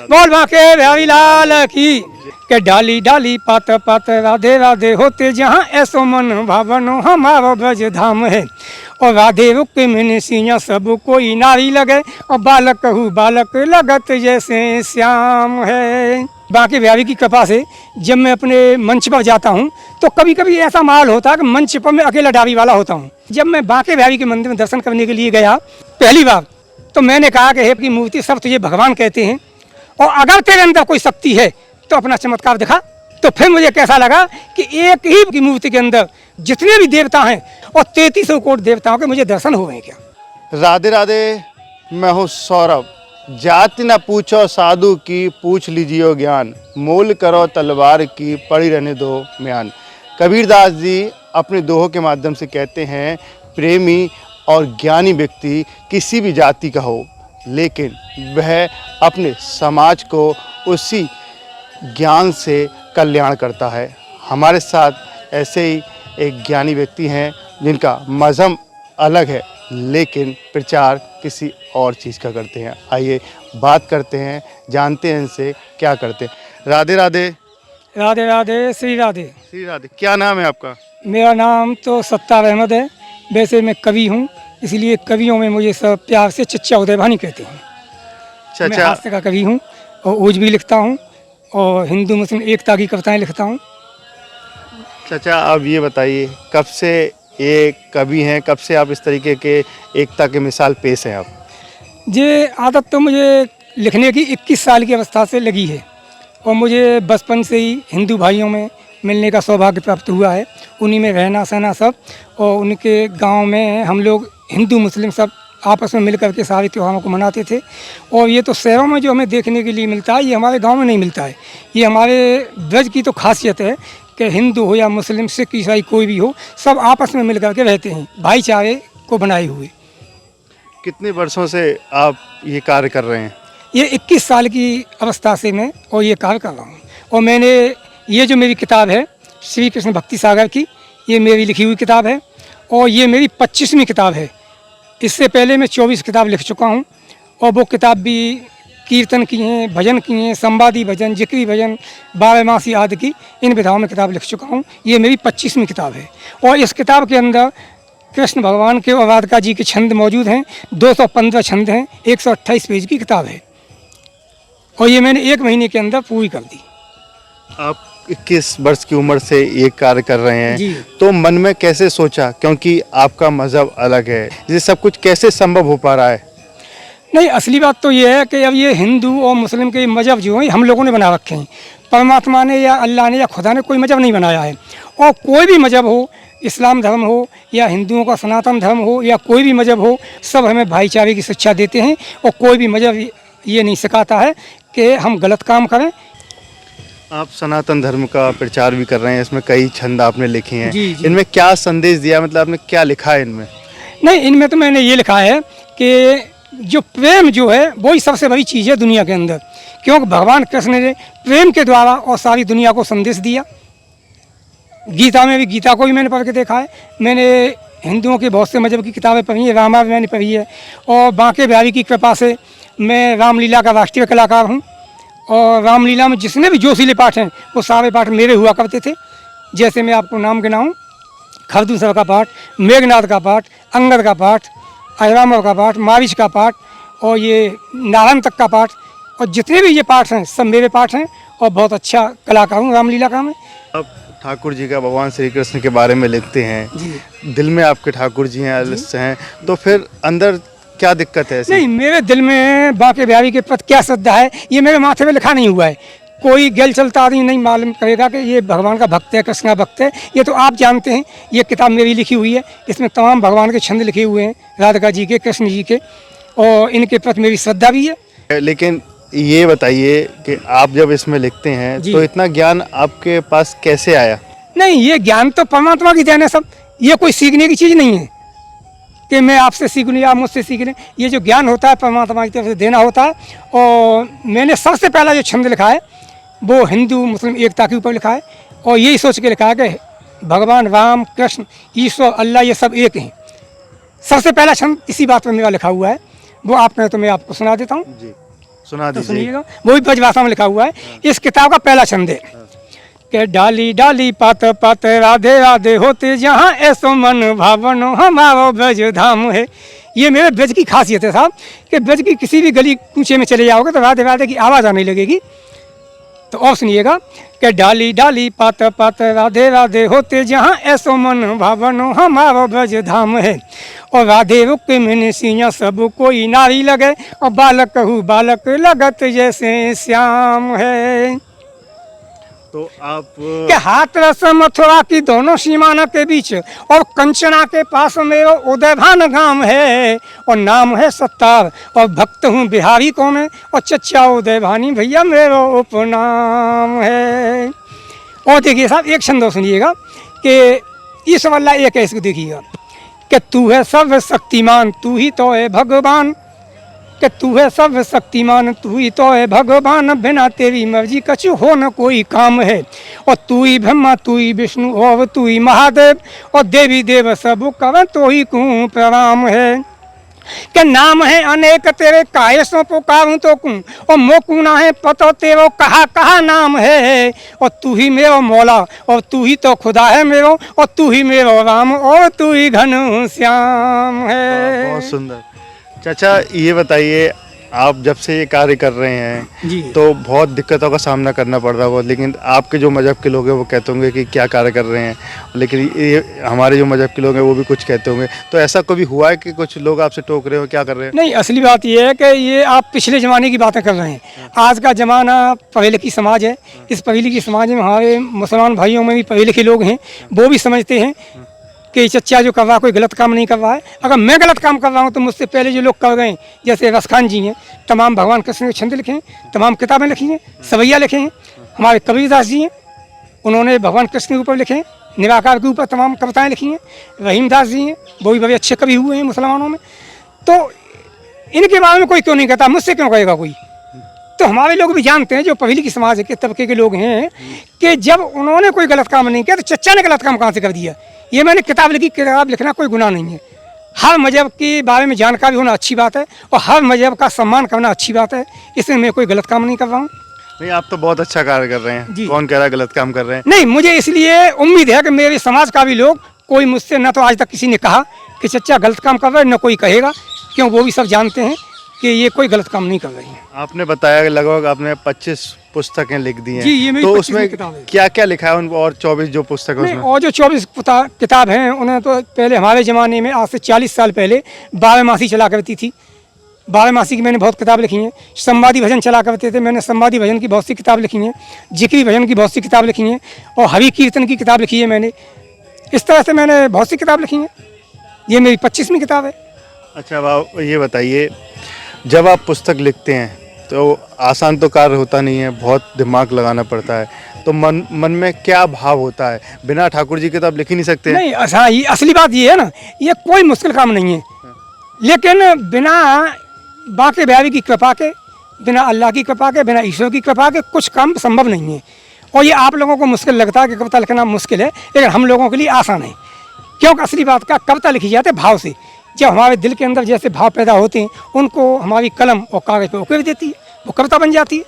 बोल बाके बिहारी लाल की के डाली डाली पात पात राधे राधे होते जहाँ ऐसो मन भावनो हमारा ब्रज धाम है। और राधे रुक्मिणी सिया सब कोई नारी लगे और बालक हूँ बालक लगत जैसे श्याम है। बाकी बिहारी की कृपा से जब मैं अपने मंच पर जाता हूँ तो कभी कभी ऐसा माहौल होता है कि मंच पर मैं अकेला डाबी वाला होता हूँ। जब मैं बांके बिहारी के मंदिर में दर्शन करने के लिए गया पहली बार तो मैंने कहा कि हे की मूर्ति सब तुझे भगवान कहते हैं और अगर तेरे अंदर कोई शक्ति है तो अपना चमत्कार दिखा। तो फिर मुझे कैसा लगा कि एक ही की मूर्ति के अंदर जितने भी देवता हैं और 3300 कोटि देवताओं के मुझे दर्शन हो गए। क्या राधे राधे, मैं हूँ सौरभ। जाति न पूछो साधु की, पूछ लीजिए ज्ञान, मोल करो तलवार की, पड़ी रहने दो म्यान। कबीरदास जी अपने दोहों के माध्यम से कहते हैं प्रेमी और ज्ञानी व्यक्ति किसी भी जाति का हो, लेकिन वह अपने समाज को उसी ज्ञान से कल्याण करता है। हमारे साथ ऐसे ही एक ज्ञानी व्यक्ति हैं जिनका मज़हब अलग है लेकिन प्रचार किसी और चीज़ का करते हैं। आइए बात करते हैं, जानते हैं इनसे क्या करते हैं। राधे राधे। राधे राधे, श्री राधे। श्री राधे। क्या नाम है आपका? मेरा नाम तो सत्तार अहमद है। वैसे मैं कवि हूँ, इसलिए कवियों में मुझे सब प्यार से चच्चा उदय भानी कहते हैं। मैं हास्य का कवि हूँ और ओज भी लिखता हूँ और हिंदू मुस्लिम एकता की कविताएं लिखता हूँ। चाचा अब ये बताइए, कब से ये कवि हैं, कब से आप इस तरीके के एकता के मिसाल पेश हैं आप? ये आदत तो मुझे लिखने की 21 साल की अवस्था से लगी है और मुझे बचपन से ही हिंदू भाइयों में मिलने का सौभाग्य प्राप्त हुआ है। उन्हीं में रहना सहना सब, और उनके गांव में हम लोग हिंदू मुस्लिम सब आपस में मिलकर के सारे त्योहारों को मनाते थे। और ये तो शहरों में जो हमें देखने के लिए मिलता है ये हमारे गांव में नहीं मिलता है। ये हमारे ब्रज की तो खासियत है कि हिंदू हो या मुस्लिम सिख ईसाई कोई भी हो, सब आपस में मिल कर के रहते हैं भाईचारे को बनाए हुए। कितने वर्षों से आप ये कार्य कर रहे हैं? ये 21 साल की अवस्था से मैं और ये कार्य कर रहा हूँ। और मैंने ये जो मेरी किताब है श्री कृष्ण भक्ति सागर की, ये मेरी लिखी हुई किताब है और ये मेरी 25वीं किताब है। इससे पहले मैं 24 किताब लिख चुका हूँ और वो किताब भी कीर्तन की हैं, भजन की हैं, संवादी भजन, जिक्री भजन, 12 मासी आदि की, इन विधाओं में किताब लिख चुका हूँ। ये मेरी 25वीं किताब है और इस किताब के अंदर कृष्ण भगवान के और राधिका जी के छंद मौजूद हैं। 215 छंद हैं, 128 पेज की किताब है और ये मैंने 1 महीने के अंदर पूरी कर दी। आप 21 वर्ष की उम्र से ये कार्य कर रहे हैं, तो मन में कैसे सोचा, क्योंकि आपका मज़हब अलग है, ये सब कुछ कैसे संभव हो पा रहा है? नहीं, असली बात तो ये है कि अब ये हिंदू और मुस्लिम के मज़हब जो हैं हम लोगों ने बना रखे हैं। परमात्मा ने या अल्लाह ने या खुदा ने कोई मज़हब नहीं बनाया है। और कोई भी मज़हब हो, इस्लाम धर्म हो या हिंदुओं का सनातन धर्म हो या कोई भी मज़हब हो, सब हमें भाईचारे की शिक्षा देते हैं और कोई भी मज़हब ये नहीं सिखाता है कि हम गलत काम करें। आप सनातन धर्म का प्रचार भी कर रहे हैं, इसमें कई छंद आपने लिखे हैं। जी। इनमें क्या संदेश दिया, मतलब आपने क्या लिखा है इनमें? नहीं, इनमें तो मैंने ये लिखा है कि जो प्रेम जो है वही सबसे बड़ी चीज़ है दुनिया के अंदर, क्योंकि भगवान कृष्ण ने प्रेम के द्वारा और सारी दुनिया को संदेश दिया। गीता में भी, गीता को भी मैंने पढ़ के देखा है। मैंने हिंदुओं के बहुत से मजहब की किताबें पढ़ी हैं, रामायण मैंने पढ़ी है और बांके बिहारी की कृपा से मैं रामलीला का राष्ट्रीय कलाकार हूँ। और रामलीला में जितने भी जोशीले पाठ हैं वो सारे पाठ मेरे हुआ करते थे। जैसे मैं आपको नाम गिनाऊँ, खरदूसर का पाठ, मेघनाथ का पाठ, अंगद का पाठ, अहिरामर का पाठ, मारिच का पाठ और ये नारायण तक का पाठ, और जितने भी ये पाठ हैं सब मेरे पाठ हैं और बहुत अच्छा कलाकार हूँ रामलीला का मैं। अब ठाकुर जी का, भगवान श्री कृष्ण के बारे में लिखते हैं, दिल में आपके ठाकुर जी हैं, अलस्य हैं, तो फिर अंदर क्या दिक्कत है ऐसी? नहीं, मेरे दिल में बांके बिहारी के प्रति क्या श्रद्धा है ये मेरे माथे में लिखा नहीं हुआ है। कोई गैल चलता आदमी नहीं मालूम करेगा कि ये भगवान का भक्त है, कृष्ण का भक्त है। ये तो आप जानते हैं। ये किताब मेरी लिखी हुई है, इसमें तमाम भगवान के छंद लिखे हुए हैं, राधिका जी के, कृष्ण जी के, और इनके प्रति मेरी श्रद्धा भी है। लेकिन ये बताइए कि आप जब इसमें लिखते हैं तो इतना ज्ञान आपके पास कैसे आया? नहीं, ये ज्ञान तो परमात्मा की देन है सब। ये कोई सीखने की चीज़ नहीं है कि मैं आपसे सीख लूँ या मुझसे सीख लें। ये जो ज्ञान होता है परमात्मा की तरफ से देना होता है। और मैंने सबसे पहला जो छंद लिखा है वो हिंदू मुस्लिम एकता के ऊपर लिखा है और यही सोच के लिखा है कि भगवान राम, कृष्ण, ईश्वर, अल्लाह ये सब एक हैं। सबसे पहला छंद इसी बात पर मेरा लिखा हुआ है। वो आप कहें तो मैं आपको सुना देता हूँ। जी, सुना तो दीजिए। सुनिएगा, वो भी ब्रजभाषा में लिखा हुआ है। इस किताब का पहला छंद है कि डाली डाली पात पात राधे राधे होते जहाँ ऐसो मन भावनो हमारो ब्रज धाम है। ये मेरे ब्रज की खासियत है साहब, कि ब्रज की किसी भी गली कूचे में चले जाओगे तो राधे राधे की आवाज़ आने लगेगी। तो और सुनिएगा कि डाली डाली पात पात राधे राधे होते जहाँ ऐसो मन भावनो हमारो ब्रज धाम है। और राधे रुक में सिया सब कोई नारी लगे, और बालक कहू बालक लगत जैसे श्याम है। तो आप के हाथ रस मथुरा की दोनों सीमाना के बीच, और कंचना के पास मेरा उदयभान गांव है, और नाम है सत्तार, और भक्त हूँ बिहारी को मैं, और चच्चा उदयभानी भैया मेरा उपनाम है। और देखिए साहब एक छंद और सुनिएगा कि इस वाला एक है, इसको देखिएगा कि तू है सर्वशक्तिमान तू ही तो है भगवान, कि तू है सर्वशक्तिमान तू ही तो है भगवान, बिना तेरी मर्जी कछु हो न कोई काम है। और तू ही ब्रह्मा तू ही विष्णु और तू ही महादेव, और देवी देव सब कर तो ही कहूँ प्रणाम है। कि नाम है अनेक तेरे काहे सो पुकारूं तो कहूँ, और मोकू ना है पतो तेरो कहा कहा नाम है। और तू ही मेरो मौला और तू ही तो खुदा है मेरो, और तू ही मेरो राम और तू ही घन श्याम है। बहुत सुंदर। चाचा ये बताइए, आप जब से ये कार्य कर रहे हैं जी। तो बहुत दिक्कतों का सामना करना पड़ रहा होगा, लेकिन आपके जो मजहब के लोग हैं वो कहते होंगे कि क्या कार्य कर रहे हैं, लेकिन ये हमारे जो मजहब के लोग हैं वो भी कुछ कहते होंगे। तो ऐसा कभी हुआ है कि कुछ लोग आपसे टोक रहे हो, क्या कर रहे हैं? नहीं, असली बात ये है कि ये आप पिछले ज़माने की बातें कर रहे हैं। आज का ज़माना पढ़े लिखी समाज है। इस पढ़े लिखी समाज में हमारे मुसलमान भाइयों में भी पढ़े लिखे लोग हैं, वो भी समझते हैं कि चच्चा जो कर रहा है कोई गलत काम नहीं कर रहा है। अगर मैं गलत काम कर रहा हूँ तो मुझसे पहले जो लोग कर गए, जैसे रसखान जी हैं, तमाम भगवान कृष्ण के छंद लिखे हैं, तमाम किताबें लिखी हैं, सवैया लिखे हैं। हमारे कबीरदास जी हैं, उन्होंने भगवान कृष्ण के ऊपर लिखे हैं, निराकार के ऊपर तमाम कविताएँ लिखी हैं। रहीमदास जी हैं, वो भी बड़े अच्छे कवि हुए हैं मुसलमानों में। तो इनके बारे में कोई क्यों नहीं कहता, मुझसे क्यों कहेगा कोई? तो हमारे लोग भी जानते हैं, जो पढ़ी लिखी समाज के तबके के लोग हैं, कि जब उन्होंने कोई गलत काम नहीं किया तो चच्चा ने गलत काम कहाँ से कर दिया। ये मैंने किताब लिखी, किताब लिखना कोई गुनाह नहीं है। हर मजहब के बारे में जानकारी होना अच्छी बात है, और हर मजहब का सम्मान करना अच्छी बात है। इसमें मैं कोई गलत काम नहीं कर रहा हूँ। नहीं, आप तो बहुत अच्छा कार्य कर रहे हैं। कौन कह रहा है गलत काम कर रहे हैं? नहीं, मुझे इसलिए उम्मीद है कि मेरे समाज का भी लोग, कोई मुझसे न तो आज तक किसी ने कहा कि चच्चा गलत काम कर रहे हैं, न कोई कहेगा, क्यों वो भी सब जानते हैं कि ये कोई गलत काम नहीं कर रही हैं। आपने बताया कि लगभग आपने 25 पुस्तकें लिख दी हैं। जी, ये मेरी तो 25वीं उसमें किताब है। क्या क्या लिखा है उन, और 24 जो पुस्तक है नहीं, उसमें? और जो 24 किताब हैं, उन्हें तो पहले हमारे ज़माने में आज से 40 साल पहले 12 मासी चला करती थी। 12 मासी की मैंने बहुत किताब लिखी हैं। संवादी भजन चला करते थे, मैंने संवादी भजन की बहुत सी किताब लिखी हैं। जिक्री भजन की बहुत सी किताब लिखी हैं, और हरि कीर्तन की किताब लिखी है मैंने। इस तरह से मैंने बहुत सी किताब लिखी हैं। ये मेरी 25वीं किताब है। अच्छा, अब आप ये बताइए, जब आप पुस्तक लिखते हैं तो आसान तो कार्य होता नहीं है, बहुत दिमाग लगाना पड़ता है। तो मन में क्या भाव होता है? बिना ठाकुर जी की तो आप लिख ही नहीं सकते। नहीं, अच्छा, ये असली बात ये है ना, ये कोई मुश्किल काम नहीं है, लेकिन बिना बांके बिहारी की कृपा के, बिना अल्लाह की कृपा के, बिना ईश्वर की कृपा के कुछ काम संभव नहीं है। और ये आप लोगों को मुश्किल लगता है कि कविता लिखना मुश्किल है, लेकिन हम लोगों के लिए आसान है। क्योंकि असली बात का कविता लिखी जाती है भाव से। जब हमारे दिल के अंदर जैसे भाव पैदा होते हैं, उनको हमारी कलम और कागज पर उकेर देती है, वो कविता बन जाती है।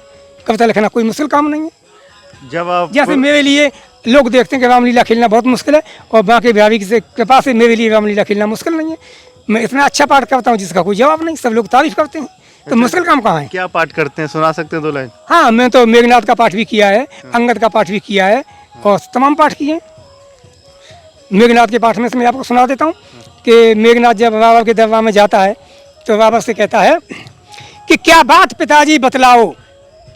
कविता लिखना कोई मुश्किल काम नहीं है। जब आप जैसे मेरे लिए लोग देखते हैं कि रामलीला खेलना बहुत मुश्किल है, और बांके बिहारी की कृपा से मेरे लिए रामलीला खेलना मुश्किल नहीं है। मैं इतना अच्छा पाठ करता हूँ जिसका कोई जवाब नहीं, सब लोग तारीफ करते हैं। तो मुश्किल काम कहाँ है? क्या पाठ करते हैं, सुना सकते हैं 2 लाइन? हाँ, मैं तो मेघनाथ का पाठ भी किया है, अंगद का पाठ भी किया है, और तमाम पाठ किए हैं। मेघनाथ के पाठ में से मैं आपको सुना देता हूँ कि मेघनाथ जब बाबा के दरबार में जाता है तो बाबा से कहता है कि क्या बात पिताजी बतलाओ,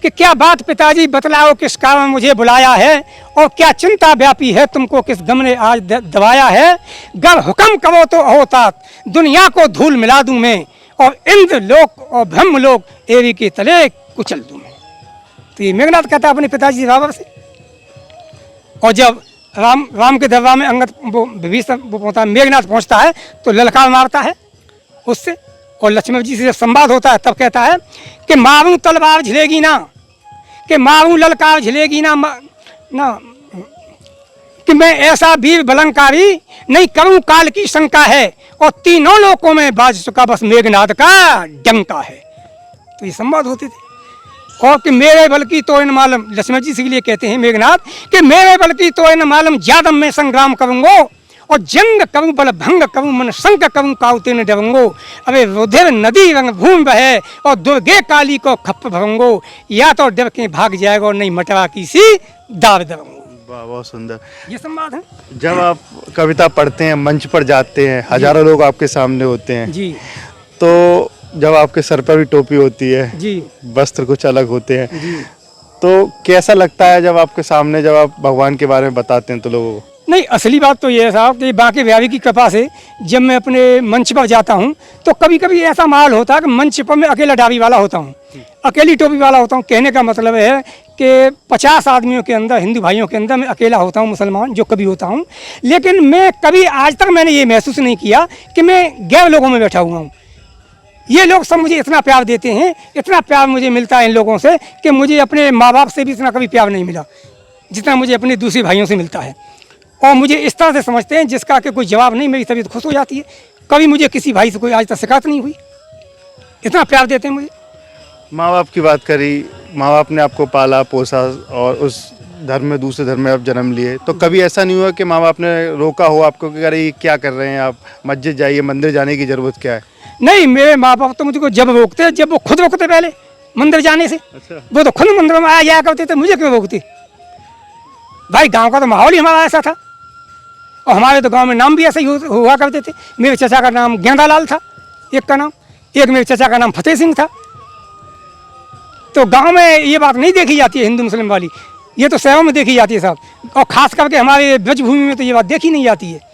कि क्या बात पिताजी बतलाओ, किस कारण मुझे बुलाया है, और क्या चिंता व्यापी है तुमको, किस गम ने आज दबाया है। गर हुक्म करो तो होता दुनिया को धूल मिला दूं मैं, और इंद्र लोक और ब्रह्म लोक एरी के तले कुचल दूं मैं। तो ये मेघनाथ कहता है अपने पिताजी बाबा से। और जब राम के दरबार में अंगद वो विभीषण वो पहुँचता है, मेघनाथ पहुँचता है तो ललकार मारता है उससे, और लक्ष्मण जी से जब संवाद होता है तब कहता है कि मारूं तलवार झिलेगी ना, कि मारूं ललकार झिलेगी ना, ना कि मैं ऐसा वीर बलंकारी नहीं करूं काल की शंका है, और तीनों लोकों में बाज चुका बस मेघनाथ का डंका है। तो ये संवाद होते थे। और कि मेरे बल की तो इन मालूम, लक्ष्मण जी इसीलिए कहते हैं मेघनाथ कि मेरे बल की तो इन मालूम ज्यादा मैं संग्राम करूंगो और जंग करूं बल भंग करूं मन संग करूं काउते न डरूंगो। अबे रुधिर नदी रंग भूमि बहे और दुर्गे काली को खप भरूंगो, या तो डर के भाग जाएगा और नहीं मटवा किसी दाव दरूंगो। वाह, बहुत सुंदर। ये संवाद है जब आप कविता पढ़ते हैं, मंच पर जाते हैं, हजारों लोग आपके सामने होते हैं, जी तो जब आपके सर पर भी टोपी होती है, जी वस्त्र कुछ अलग होते हैं, जी। तो कैसा लगता है जब आपके सामने जब आप भगवान के बारे में बताते हैं तो लोगों को? नहीं, असली बात तो ये है साहब कि बांके बिहारी की कृपा से जब मैं अपने मंच पर जाता हूँ तो कभी कभी ऐसा माहौल होता है कि मंच पर मैं अकेला डाबी वाला होता हूँ, अकेली टोपी वाला होता हूँ। कहने का मतलब है कि 50 आदमियों के अंदर, हिंदू भाइयों के अंदर मैं अकेला होता हूँ, मुसलमान जो कभी होता हूँ। लेकिन मैं कभी आज तक मैंने ये महसूस नहीं किया कि मैं गैर लोगों में बैठा हुआ हूँ। ये लोग सब मुझे इतना प्यार देते हैं, इतना प्यार मुझे मिलता है इन लोगों से कि मुझे अपने माँ बाप से भी इतना कभी प्यार नहीं मिला जितना मुझे अपने दूसरे भाइयों से मिलता है। और मुझे इस तरह से समझते हैं जिसका कि कोई जवाब नहीं, मेरी तबीयत खुश हो जाती है। कभी मुझे किसी भाई से कोई आज तक शिकायत नहीं हुई, इतना प्यार देते हैं मुझे। माँ बाप की बात करी, माँ बाप ने आपको पाला पोसा और उस धर्म में, दूसरे धर्म में आप जन्म लिए, तो कभी ऐसा नहीं हुआ कि माँ बाप ने रोका हो आपको कि अरे ये क्या कर रहे हैं आप, मस्जिद जाइए, मंदिर जाने की ज़रूरत क्या है? नहीं, मेरे माँ बाप तो मुझको जब रोकते, जब वो खुद रोकते पहले मंदिर जाने से। अच्छा। वो तो खुद मंदिर में आया जाया करते थे, मुझे क्यों रोकते? भाई गांव का तो माहौल ही हमारा ऐसा था, और हमारे तो गांव में नाम भी ऐसे ही हुआ करते थे। मेरे चचा का नाम गेंदालाल था, एक का नाम, एक मेरे चचा का नाम फतेह सिंह था। तो गांव में ये बात नहीं देखी जाती है हिंदू मुस्लिम वाली, ये तो शहरों में देखी जाती है साहब। और खास करके हमारे ब्रजभूमि में तो ये बात देखी नहीं जाती है।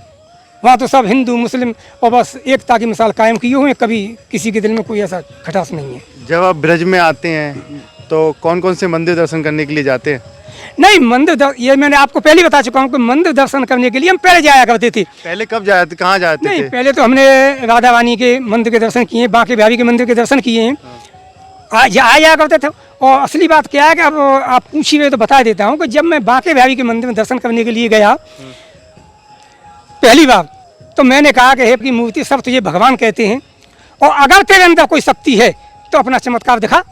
वहाँ तो सब हिंदू मुस्लिम और बस एकता की मिसाल कायम किए हुए हैं, कभी किसी के दिल में कोई ऐसा खटास नहीं है। जब आप ब्रज में आते हैं तो कौन कौन से मंदिर दर्शन करने के लिए जाते हैं? नहीं, ये मैंने आपको पहले ही बता चुका हूँ कि मंदिर दर्शन करने के लिए हम पहले जाया करते थे। पहले कब जाते, कहाँ जाते नहीं, थे? पहले तो हमने राधा रानी के मंदिर के दर्शन किए, बांके बिहारी के मंदिर के दर्शन किए हैं, आया करते थे। और असली बात क्या है कि अब आप पूछिए तो बता देता हूँ कि जब मैं बांके बिहारी के मंदिर में दर्शन करने के लिए गया पहली बार, तो मैंने कहा कि हे की मूर्ति, सब तुझे भगवान कहते हैं और अगर तेरे अंदर कोई शक्ति है तो अपना चमत्कार दिखा।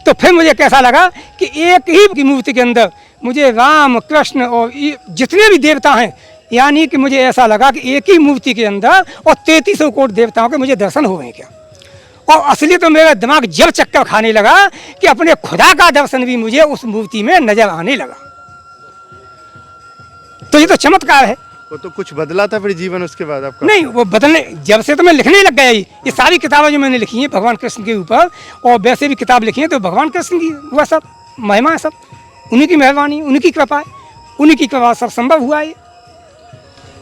तो फिर मुझे कैसा लगा कि एक ही की मूर्ति के अंदर मुझे राम कृष्ण और जितने भी देवता हैं, यानी कि मुझे ऐसा लगा कि एक ही मूर्ति के अंदर और 3300 कोटि देवताओं के मुझे दर्शन हो गए क्या। और असली तो मेरा दिमाग जब चक्कर खाने लगा कि अपने खुदा का दर्शन भी मुझे उस मूर्ति में नजर आने लगा। तो ये तो चमत्कार है। वो तो कुछ बदला था फिर जीवन उसके बाद आपका? नहीं, वो बदलने, जब से तो मैं लिखने लग गया। ये सारी किताबें जो मैंने लिखी हैं भगवान कृष्ण के ऊपर, और वैसे भी किताब लिखी है तो भगवान कृष्ण की हुआ सब महिमा है, सब उन्हीं की मेहरबानी, उन्हीं की कृपा है, उन्हीं की कृपा सब संभव हुआ है।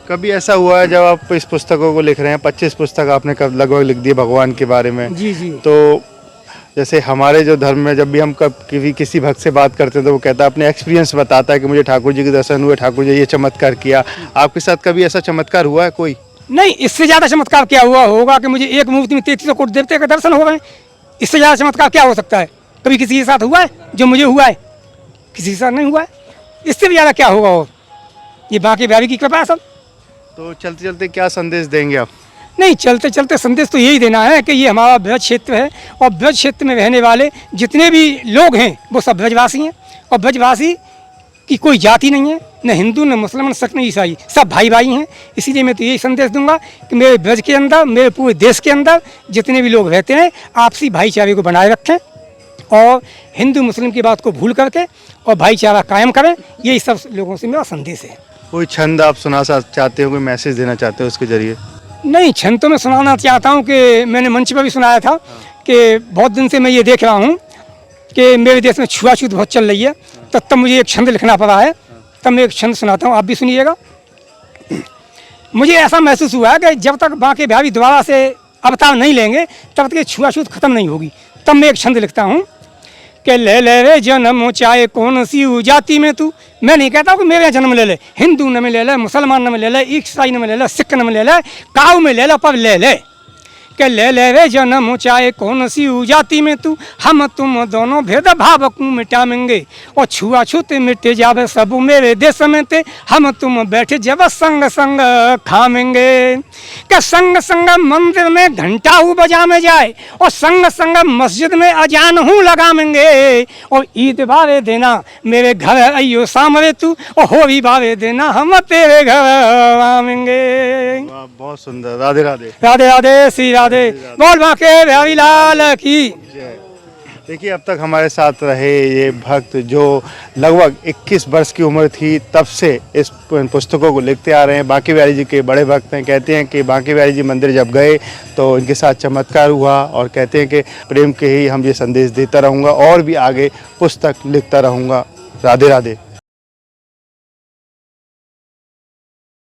कभी ऐसा हुआ है जब आप इस पुस्तकों को लिख रहे हैं, 25 पुस्तक आपने लगभग लिख दी भगवान के बारे में? जी जी। तो जैसे हमारे जो धर्म में जब भी हम किसी भक्त से बात करते हैं तो वो कहता है, अपने एक्सपीरियंस बताता है कि मुझे ठाकुर जी के दर्शन हुए, ठाकुर जी ये चमत्कार किया। आपके साथ कभी ऐसा चमत्कार हुआ है कोई? नहीं, इससे ज़्यादा चमत्कार क्या हुआ होगा कि मुझे एक मूर्ति में 3300 कोटि देवता के दर्शन हो गए। इससे ज़्यादा चमत्कार क्या हो सकता है? कभी किसी के साथ हुआ है जो मुझे हुआ है? किसी के साथ नहीं हुआ है। इससे भी ज़्यादा क्या होगा? और ये बांके बिहारी की कृपा है सब। तो चलते चलते क्या संदेश देंगे आप? नहीं, चलते चलते संदेश तो यही देना है कि ये हमारा ब्रज क्षेत्र है और ब्रज क्षेत्र में रहने वाले जितने भी लोग हैं वो सब ब्रजवासी हैं, और ब्रजवासी की कोई जाति नहीं है, न हिंदू न मुसलमान, सिख न ईसाई, सब भाई भाई हैं। इसीलिए मैं तो यही संदेश दूंगा कि मेरे ब्रज के अंदर, मेरे पूरे देश के अंदर जितने भी लोग रहते हैं आपसी भाईचारे को बनाए रखें और हिंदू मुस्लिम की बात को भूल करके और भाईचारा कायम करें। यही सब लोगों से मेरा संदेश है। कोई छंद आप सुना चाहते हो, कोई मैसेज देना चाहते हो उसके जरिए? नहीं, छंद तो मैं सुनाना चाहता हूँ कि मैंने मंच पर भी सुनाया था कि बहुत दिन से मैं ये देख रहा हूँ कि मेरे देश में छुआछूत बहुत चल रही है, तब मुझे एक छंद लिखना पड़ा है। तब मैं एक छंद सुनाता हूँ, आप भी सुनिएगा। मुझे ऐसा महसूस हुआ है कि जब तक बांके बिहारी दोबारा से अवतार नहीं लेंगे तब तक ये छुआछूत खत्म नहीं होगी। तब मैं एक छंद लिखता हूँ कि ले ले रे जन्म चाहे कौन सी जाति में तू। मैं नहीं कहता कि मेरे जन्म ले ले, हिंदू न में ले ले, मुसलमान न में ले ले, ईसाई न में ले ले, सिख न में ले ले, काऊ में ले ले, पर ले ले। के ले ले रे जन्म चाहे कौन सी जाति में तू, हम तुम दोनों भेदभाव को मिटाएंगे और छुआछूत मिट जावे सब मेरे देश में ते, हम तुम बैठे जब संग संग खामेंगे। के संग संग मंदिर में घंटा हूँ बजा में जाए और संग संग मस्जिद में अजान हूँ लगाएंगे, और ईद बारे देना मेरे घर अयो सामने तू, और होली बारे देना हम तेरे घर आवेंगे। वाह, बहुत सुंदर। राधे राधे। राधे राधे श्री राधे, बोल बाके बिहारी लाल की। देखिए, अब तक हमारे साथ रहे ये भक्त जो लगभग 21 वर्ष की उम्र थी तब से इस पुस्तकों को लिखते आ रहे हैं। बांके बिहारी जी के बड़े भक्त हैं। कहते हैं कि बांके बिहारी जी मंदिर जब गए तो इनके साथ चमत्कार हुआ, और कहते हैं कि प्रेम के ही हम ये संदेश देता रहूँगा और भी आगे पुस्तक लिखता रहूँगा। राधे राधे।